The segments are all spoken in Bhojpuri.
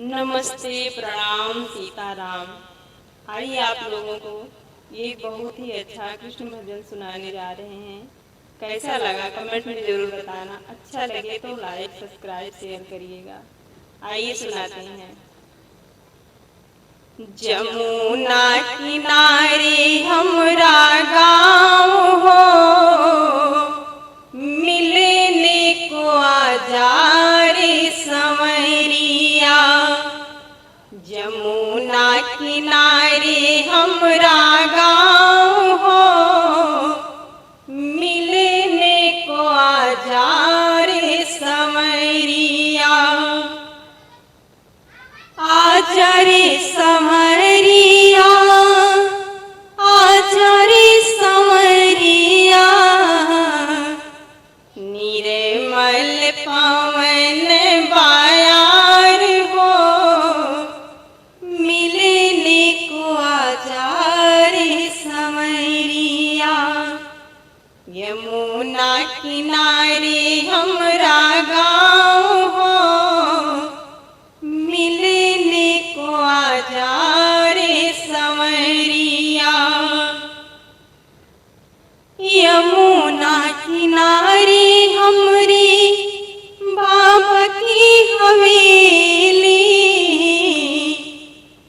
नमस्ते, प्रणाम, सीताराम। आइए आप लोगों को ये बहुत ही अच्छा कृष्ण भजन सुनाने जा रहे हैं। कैसा लगा कमेंट में जरूर बताना। अच्छा लगे तो लाइक, सब्सक्राइब, शेयर करिएगा। आइए सुनाते हैं। जमुना किनारे हमरा गाँव हो, मिलने को आजा रे संवरिया। जमुना किनारे हमरा गाँव हो, मिलने को आजा रे संवरिया। आजा रे संवरिया, आजा रे संवरिया। निर्मल पवन बायार हो, मिलने को आजा रे संवरिया। यमुना किनारे हमरा गाँव हो, मिलने को आजा रे संवरिया। यमुना किनारे हमरी बाबा की हवेली,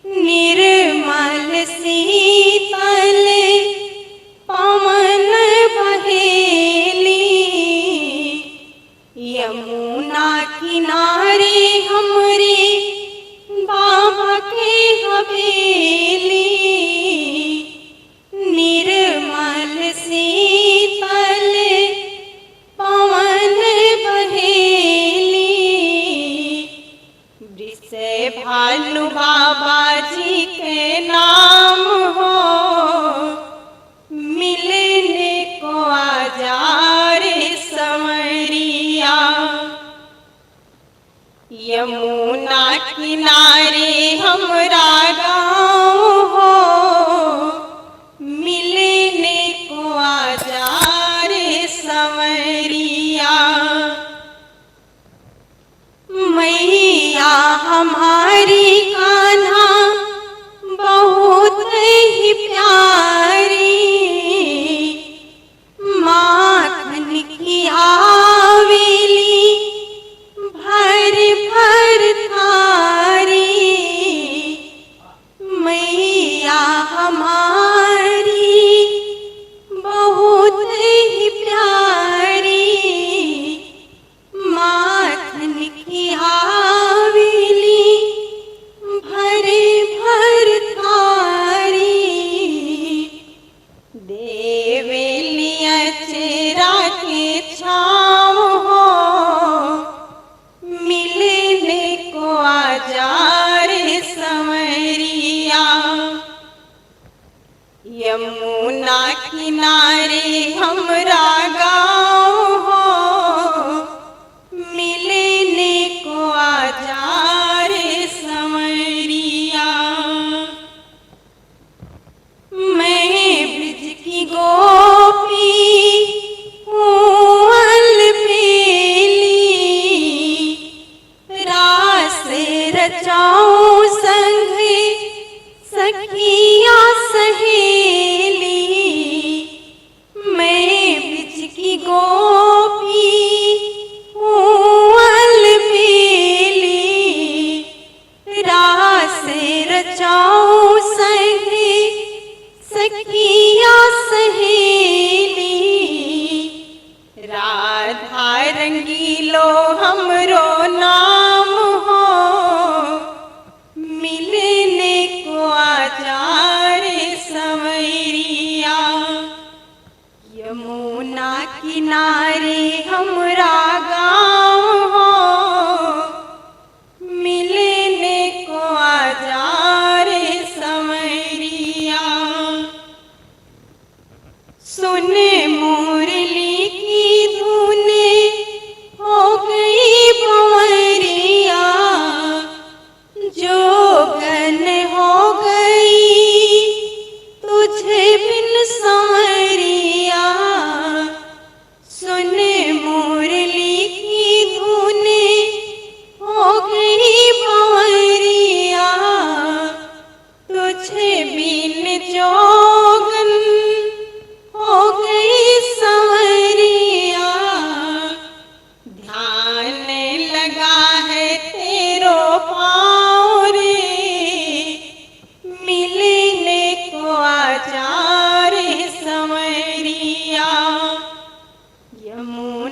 निर्मल शीतल पवन बहेली। यमुना किनारे हमरे बाबा के हवेली, निर्मल शीतल पवन बहेली। वृष भानु बाबा जी के नाम हो, मिलने को आजा रे संवरिया। यमुना किनारे हमरा गाँव हो, मिलने को आजा रे संवरिया। मैया हमारी कान्हा बहुत ही प्यारी, माखन की आवेली भर भर थारी। मैया हमारी बहुत ही प्यारी, माखन की आवेली भर भर थारी। देवेली अचरा के छाँव हो, मिलने को आजा रे संवरिया। यमुना किनारे हमरा गाँव हो, मिलने को आजा रे संवरिया। मैं ब्रिज की गोपी हूँ अलबेली, रास रचाऊं संग सखिया सहेली। मैं ब्रिज की गोपी हूँ अलबेली, रास रचाऊं संग सखिया सहेली। राधा रंगीलो हमरो नाम हो, मिलने को आजा रे संवरिया। यमुना किनारे हमरा गाँव हो, मिलने को आजा रे संवरिया। सुने मुरली की धुने हो गई भंवरिया, जोगन हो गई तुझे बिन संवरिया। सुने मुरली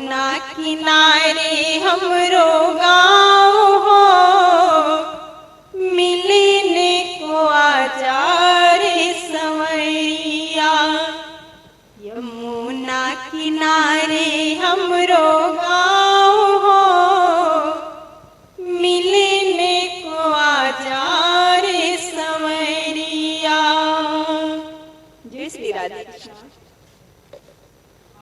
यमुना किनारे हमरो गाँव हो, मिलने को आजा रे संवरिया। यमुना किनारे हमरो